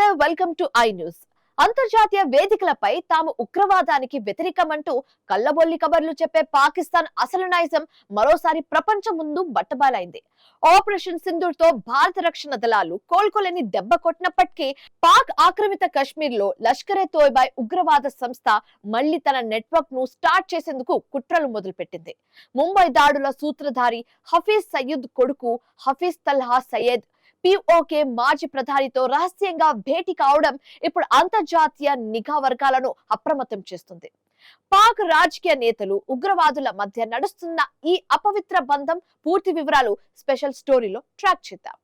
Hello welcome to I news. అంతర్జాతీయ వేదికలపై తాము ఉగ్రవాదానికి వ్యతిరేకమంటూ కల్లబొల్లి కబర్లు చెప్పే పాకిస్తాన్ అసలు నైజం మరోసారి ప్రపంచం ముందు బట్టబయలైంది. ఆపరేషన్ సింధూర్ తో భారత రక్షణ దళాలు కోలుకోలేని దెబ్బ కొట్టినప్పటికీ పాక్ ఆక్రమిత కశ్మీర్ లో లష్కరే తోయిబా ఉగ్రవాద సంస్థ మళ్లీ తన నెట్వర్క్ ను స్టార్ట్ చేసేందుకు కుట్రలు మొదలుపెట్టింది. ముంబై దాడుల సూత్రధారి హఫీజ్ సయీద్ కొడుకు హఫీజ్ తల్హా సయ్యద్ పిఓకే మాజీ ప్రధానితో రహస్యంగా భేటీ కావడం ఇప్పుడు అంతర్జాతీయ నిఘా వర్గాలను అప్రమత్తం చేస్తుంది. పాక్ రాజకీయ నేతలు ఉగ్రవాదుల మధ్య నడుస్తున్న ఈ అపవిత్ర బంధం పూర్తి వివరాలు స్పెషల్ స్టోరీలో ట్రాక్ చేద్దాం.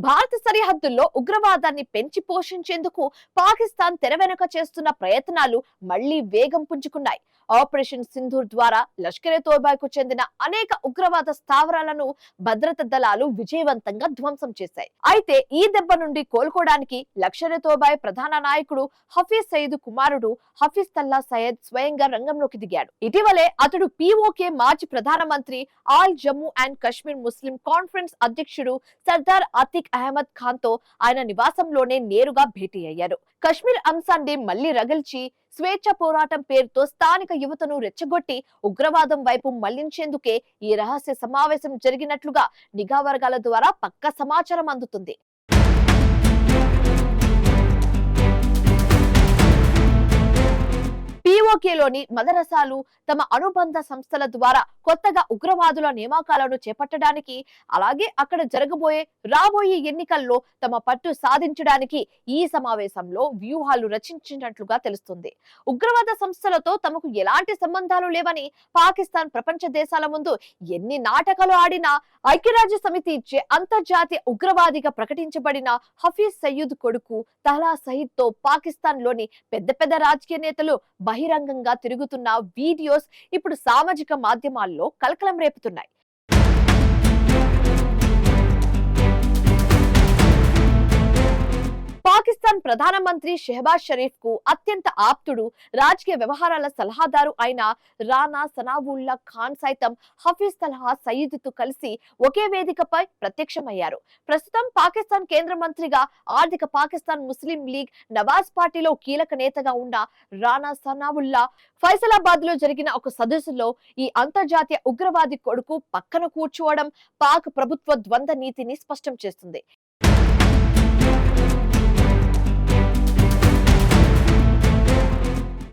భారత సరిహద్దుల్లో ఉగ్రవాదాన్ని పెంచి పోషించేందుకు పాకిస్తాన్ తెరవెనుక చేస్తున్న ప్రయత్నాలు మళ్లీ వేగం పుంజుకున్నాయి. ఆపరేషన్ సింధూర్ ద్వారా లష్కరే తోయిబాకు చెందిన అనేక ఉగ్రవాద స్థావరాలను భద్రతా దళాలు విజయవంతంగా ధ్వంసం చేశాయి. అయితే ఈ దెబ్బ నుండి కోలుకోవడానికి లష్కరే తోయిబా ప్రధాన నాయకుడు హఫీజ్ సయీద్ కుమారుడు హఫీజ్ తల్లా సయ్యద్ స్వయంగా రంగంలోకి దిగాడు. ఇటీవలే అతడు పిఓకే మాజీ ప్రధానమంత్రి all Jammu and Kashmir Muslim conference అధ్యక్షుడు సర్దార్ అతీక్ అహ్మద్ ఖాన్ తో ఆయన నివాసంలోనే నేరుగా భేటీ అయ్యారు. కశ్మీర్ అంశాన్ని మళ్లీ రగిల్చి స్వేచ్ఛ పోరాటం పేరుతో స్థానిక యువతను రెచ్చగొట్టి ఉగ్రవాదం వైపు మళ్లించేందుకే ఈ రహస్య సమావేశం జరిగినట్లుగా నిఘా వర్గాల ద్వారా పక్కా సమాచారం అందుతుంది. పిఓకేలోని మదరసాలు తమ అనుబంధ సంస్థల ద్వారా కొత్తగా ఉగ్రవాదుల నియామకాలను చేపట్టడానికి, అలాగే అక్కడ రాబోయే ఎన్నికల్లో తమ పట్టు సాధించడానికి ఈ సమావేశంలో వ్యూహాలు రచించినట్లుగా తెలుస్తుంది. ఉగ్రవాద సంస్థలతో తమకు ఎలాంటి సంబంధాలు లేవని పాకిస్తాన్ ప్రపంచ దేశాల ముందు ఎన్ని నాటకాలు ఆడినా ఐక్యరాజ్య సమితి ఇచ్చే అంతర్జాతీయ ఉగ్రవాదిగా ప్రకటించబడిన హఫీజ్ సయీద్ కొడుకు తల్హా సయీద్ తో పాకిస్తాన్ లోని పెద్ద పెద్ద రాజకీయ నేతలు బహిరంగంగా తిరుగుతున్న వీడియోస్ ఇప్పుడు సామాజిక మాధ్యమాల్లో కలకలం రేపుతున్నాయి. పాకిస్తాన్ ప్రధానమంత్రి షెహబాజ్ షరీఫ్ కు అత్యంత ఆప్తుడు, రాజకీయ వ్యవహారాల సలహాదారు అయిన రానా సనావుల్లా ఖాన్ సైతం హఫీజ్ తల్హా సయీద్ తో కలిసి ఒకే వేదికపై ప్రత్యక్షమయ్యారు. ప్రస్తుతం పాకిస్తాన్ కేంద్ర మంత్రిగా, ఆర్థిక పాకిస్తాన్ ముస్లిం లీగ్ నవాజ్ పార్టీలో కీలక నేతగా ఉన్న రానా సనావుల్లా ఫైసలాబాద్ లో జరిగిన ఒక సదస్సులో ఈ అంతర్జాతీయ ఉగ్రవాది కొడుకు పక్కన కూర్చోవడం పాక్ ప్రభుత్వ ద్వంద్వ నీతిని స్పష్టం చేస్తుంది.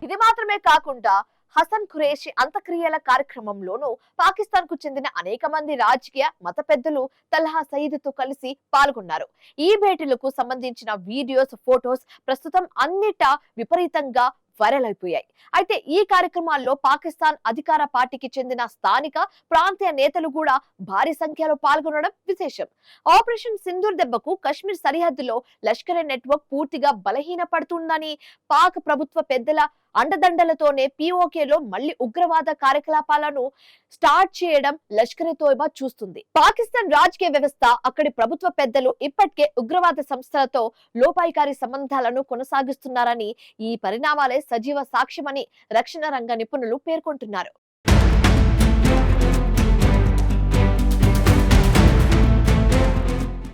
ఇది మాత్రమే కాకుండా హసన్ ఖురేషి అంత్యక్రియల కార్యక్రమంలోనూ పాకిస్తాన్ కు చెందిన అనేక మంది రాజకీయ మత పెద్దలు తల్హా సయీద్ తో కలిసి పాల్గొన్నారు. ఈ భేటీలకు సంబంధించిన వీడియోస్, ఫోటోస్ ప్రస్తుతం అన్నిటా విపరీతంగా వైరల్ అయిపోయాయి. అయితే ఈ కార్యక్రమాల్లో పాకిస్తాన్ అధికార పార్టీకి చెందిన స్థానిక ప్రాంతీయ నేతలు కూడా భారీ సంఖ్యలో పాల్గొనడం విశేషం. ఆపరేషన్ సింధూర్ దెబ్బకు కశ్మీర్ సరిహద్దులో లష్కరే నెట్వర్క్ పూర్తిగా బలహీనపడుతుందని, పాక్ ప్రభుత్వ పెద్దల అండదండలతోనే పిఓకేలో మళ్లీ ఉగ్రవాద కార్యకలాపాలను స్టార్ట్ చేయడం లష్కరే తోయిబా చూస్తుంది. పాకిస్తాన్ రాజకీయ వ్యవస్థ, అక్కడి ప్రభుత్వ పెద్దలు ఇప్పటికే ఉగ్రవాద సంస్థలతో లోపాయికారి సంబంధాలను కొనసాగిస్తున్నారని, ఈ పరిణామాలే సజీవ సాక్ష్యమని రక్షణ రంగ నిపుణులు పేర్కొంటున్నారు.